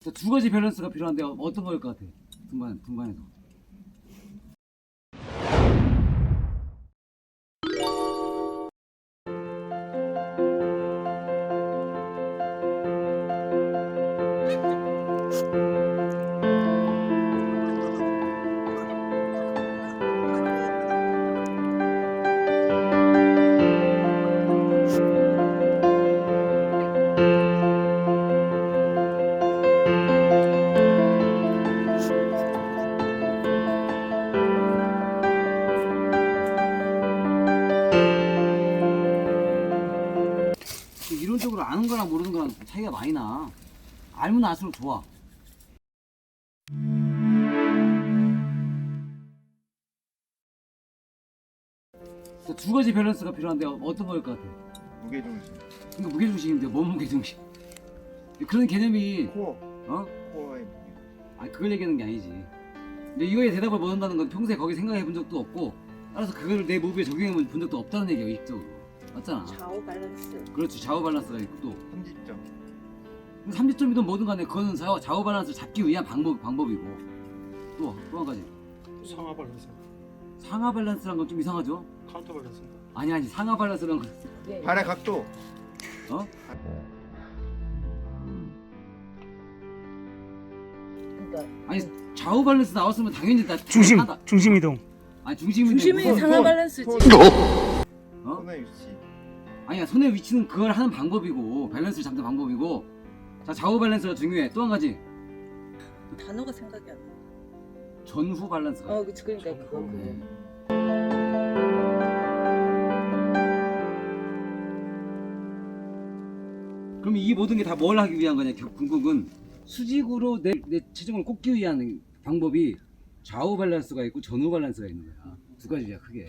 두 가지 밸런스가 필요한데 어떤 거일 것 같아? 등반에서. 이론적으로 아는 거랑 모르는 거랑 차이가 많이 나. 알면 알수록 좋아. 두 가지 밸런스가 필요한데 어떤 거일 것 같아? 무게중심. 그러니까 무게중심인데 뭔 무게중심? 그런 개념이 코어. 코어의 무게. 아니 그걸 얘기하는 게 아니지. 근데 이거에 대답을 못 한다는 건 평소에 거기 생각해 본 적도 없고, 따라서 그걸 내 몸에 적용해 본 적도 없다는 얘기야, 의식적으로. 맞잖아. 좌우 밸런스. 그렇지, 좌우 밸런스가 있고 또 삼지점. 삼지점이든 뭐든 간에 그거는 좌우 밸런스를 잡기 위한 방법이고, 또 한 가지 상하 밸런스, 상하 밸런스란 건 좀 이상하죠? 카운터 밸런스. 아니 상하 밸런스란 건 네. 발의 각도. 어? 그러니까 아니 좌우 밸런스 나왔으면 당연히 나 중심, 하다. 중심 이동. 아니 중심이 중심이 무슨- 상하 밸런스지. 어? 손의 위치. 아니야, 손의 위치는 그걸 하는 방법이고 밸런스를 잡는 방법이고, 자 좌우 밸런스가 중요해. 또 한 가지 단어가 생각이 안 나. 전후 밸런스가. 그치 그러니까 그거 네. 그럼 이 모든 게 다 뭘 하기 위한 거냐? 궁극은 수직으로 내 체중을 꽂기 위한 방법이 좌우 밸런스가 있고 전후 밸런스가 있는 거야. 두 가지야 크게.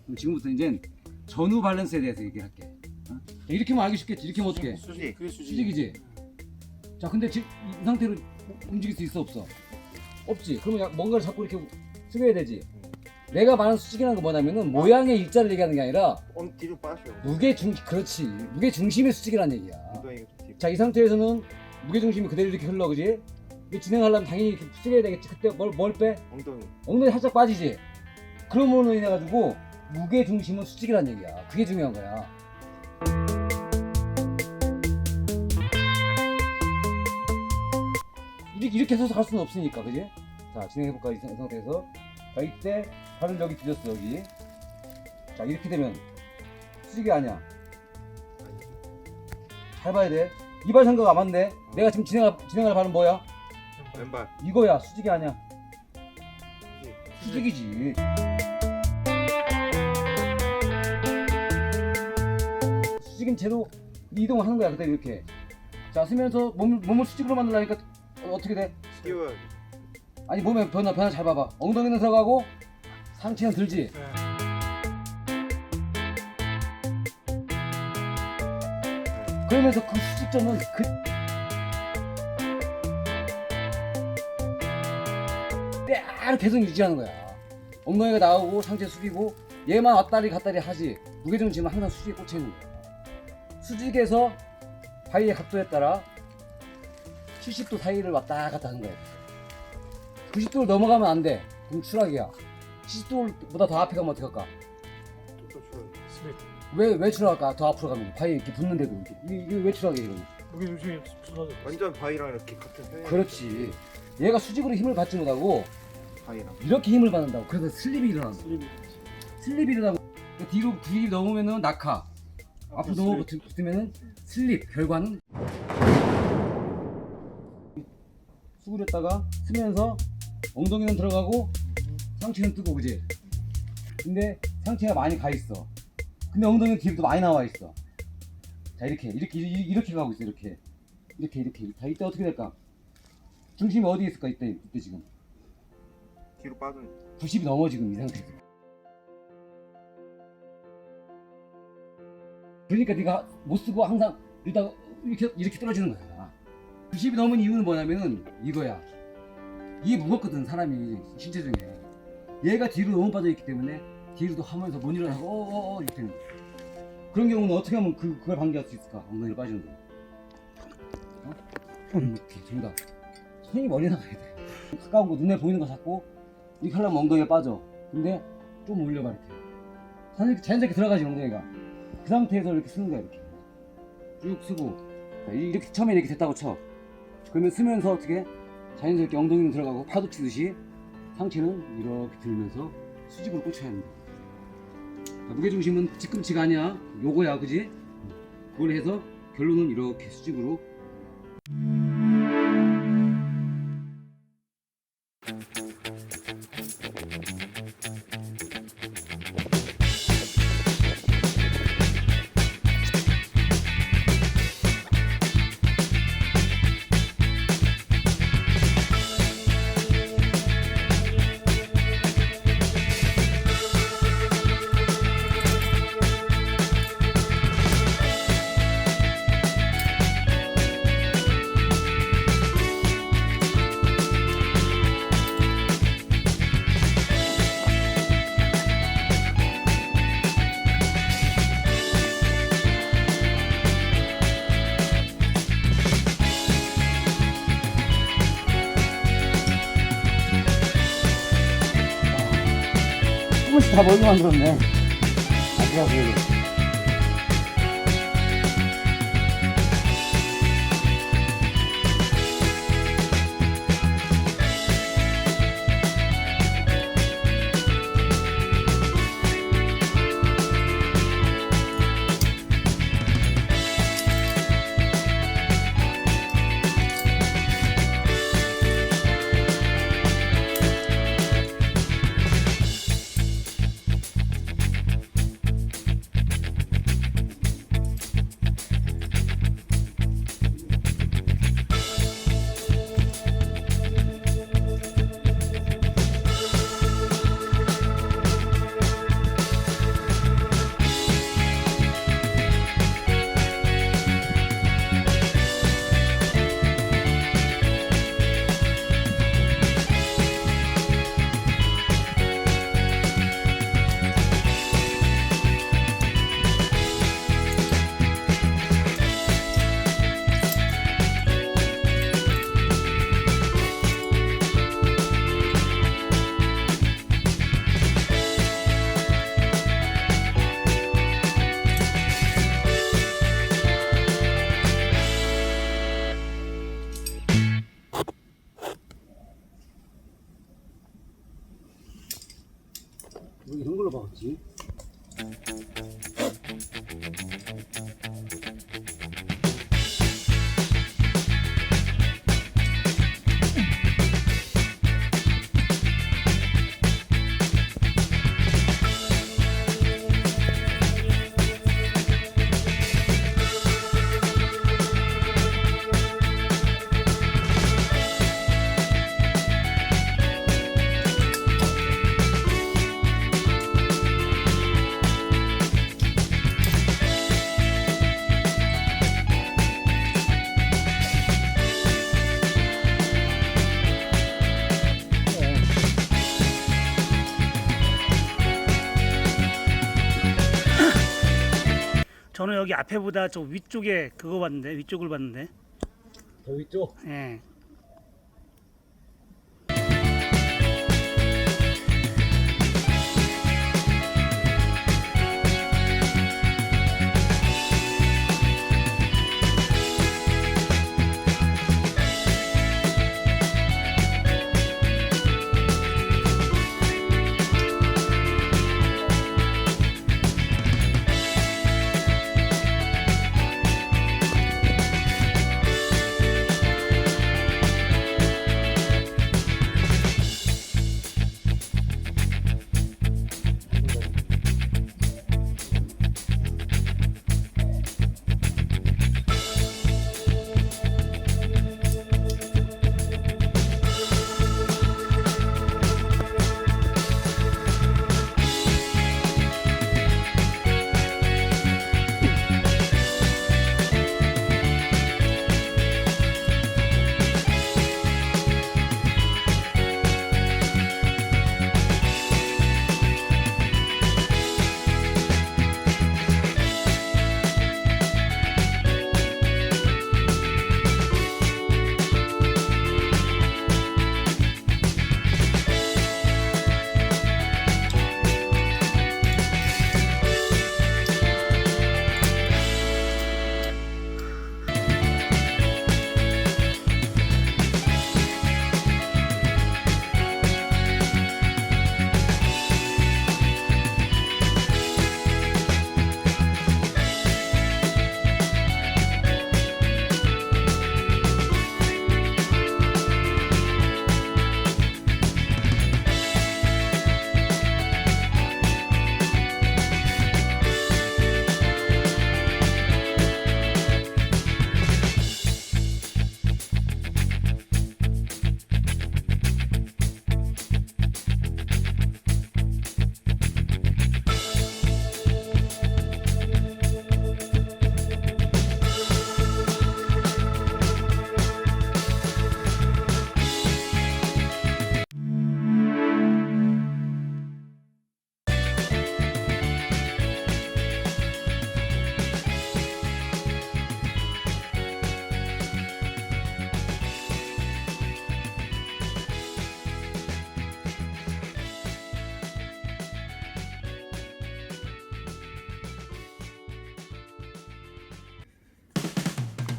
그럼 지금부터 이제 전후 밸런스에 대해서 얘기할게. 어? 이렇게 하면 알기 쉽겠지. 이렇게 하면 어떻게? 수직. 그게 수직. 수직이지. 자, 근데 지금 이 상태로 움직일 수 있어 없어? 없지. 그러면 뭔가를 자꾸 이렇게 숙여야 되지. 내가 말하는 수직이라는 건 뭐냐면은 모양의 일자를 얘기하는 게 아니라 뒤로 빠져. 그렇지. 무게 중심의 수직이라는 얘기야. 엉덩이가 좀 뒤로. 자, 이 상태에서는 무게 중심이 그대로 이렇게 흘러, 그지? 이거 진행하려면 당연히 이렇게 숙여야 되겠지. 그때 뭘 빼? 엉덩이. 엉덩이 살짝 빠지지. 그러므로 인해 가지고 무게 중심은 수직이라는 얘기야. 그게 중요한 거야. 이렇게 서서 갈 수는 없으니까, 그지? 자, 진행해볼까, 이 상태에서. 자, 이때 발을 여기 뒤졌어, 여기. 자, 이렇게 되면 수직이 아니야. 잘 봐야 돼. 이 발 생각 안 맞네. 내가 지금 진행할 발은 뭐야? 왼발. 이거야. 수직이 아니야. 수직이지. 수직인 채로 이동을 하는 거야. 그대로 이렇게. 자, 쓰면서 몸을 수직으로 만들려니까 어떻게 돼? 끼워야 돼. 아니, 몸의 변화 잘 봐봐. 엉덩이는 들어가고 상체는 들지. 그러면서 그 수직점은 그대로 계속 유지하는 거야. 엉덩이가 나오고 상체 숙이고 얘만 왔다리 갔다리 하지, 무게중심은 항상 수직에 꽂혀 있는 거야. 수직에서 바위의 각도에 따라 70도 사이를 왔다 갔다 하는 거야. 90도를 넘어가면 안 돼. 그럼 추락이야. 70도보다 더 앞에 가면 어떻게 할까? 또 줄어요. 스매트. 왜 추락할까? 더 앞으로 가면 바위 이렇게 붙는데도 이게 왜 추락이야 이거? 무게 중심이 쏟아져. 완전 바위랑 이렇게 같은 편. 그렇지. 얘가 수직으로 힘을 받지 못하고 바위랑. 이렇게 힘을 받는다고. 그래서 슬립이 일어나는 거야. 슬립이. 슬립이 일어나고 뒤로 넘으면은 낙하, 앞으로 넘어 붙으면은 슬립. 결과는 수그렸다가 쓰면서 엉덩이는 들어가고 상체는 뜨고, 그지? 근데 상체가 많이 가 있어. 근데 엉덩이는 뒤로 많이 나와 있어. 자, 이렇게 가고 있어. 이렇게. 자, 이때 어떻게 될까? 중심이 어디에 있을까? 이때 지금 뒤로 빠져. 90이 넘어, 지금 이 상태에서. 그러니까 네가 못 쓰고 항상 이러다가 이렇게 떨어지는 거야. 90이 넘은 이유는 뭐냐면은 이거야. 이게 무겁거든, 사람이 신체 중에. 얘가 뒤로 너무 빠져 있기 때문에 뒤로도 하면서 못 일어나고 이렇게 되는 거야. 그런 경우는 어떻게 하면 그걸 방지할 수 있을까? 엉덩이를 빠지는 거. 이렇게 정답. 손이 멀리 나가야 돼. 가까운 거 눈에 보이는 거 잡고 이렇게 하려면 엉덩이가 빠져. 근데 좀 올려봐 이렇게. 자연스럽게 들어가지 엉덩이가. 그 상태에서 이렇게 쓰는 거야 이렇게. 쭉 쓰고 이렇게 처음에 이렇게 됐다고 쳐. 그러면 쓰면서 어떻게 자연스럽게 엉덩이는 들어가고 파도 치듯이 상체는 이렇게 들면서 수직으로 꽂혀야 합니다. 무게중심은 뒤꿈치가 아니야. 요거야 그지? 그걸 해서 결론은 이렇게 수직으로. 조금씩 다 멀리 만들었네. 아까 보여줘. 뭐 이런 걸로 박았지? 저는 여기 앞에보다 저 위쪽에 그거 봤는데, 위쪽을 봤는데. 저 위쪽? 예.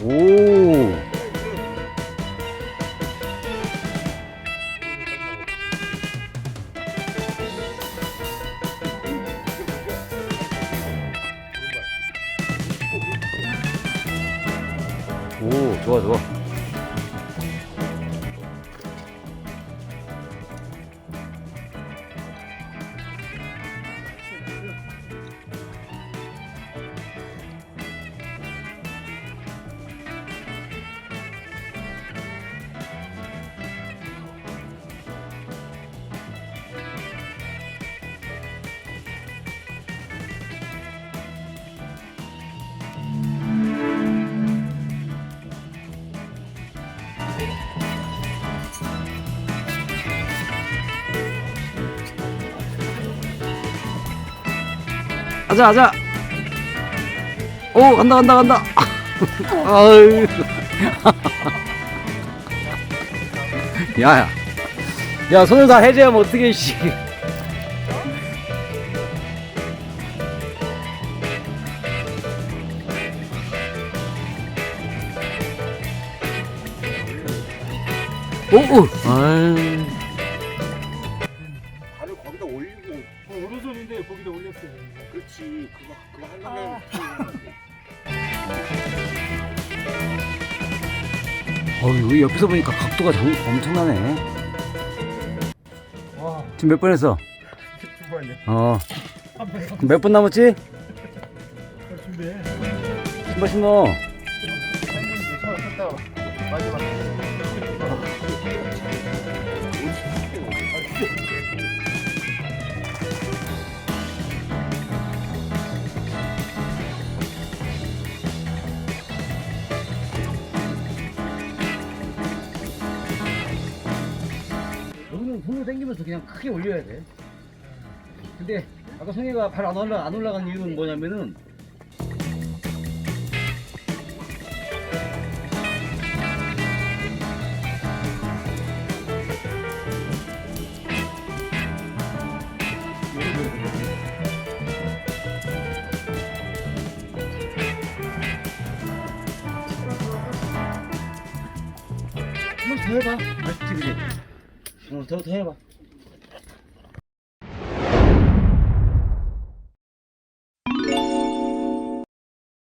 오. 오, 좋아, 좋아. 가자, 가자. 오, 간다, 간다, 간다. 아유. 야, 야. 야, 손을 다 해제하면 어떻게, 씨. 오, 오. 아유. 발을 거기다 올리고. 오른손인데 거기다 올렸어요. 그렇지. 그거 하려면. 어이, 옆에서 보니까 각도가 엄청나네. 와, 지금 몇 번 했어? 두 번이요. 어. 몇 분 남았지? 준비해. 신발 신어. 마지막. 여기는 손을 당기면서 그냥 크게 올려야 돼. 근데 아까 성혜가 발 안 올라간 이유는 뭐냐면은 한 번 더 해봐. 맛있지, 그지? 더 해봐.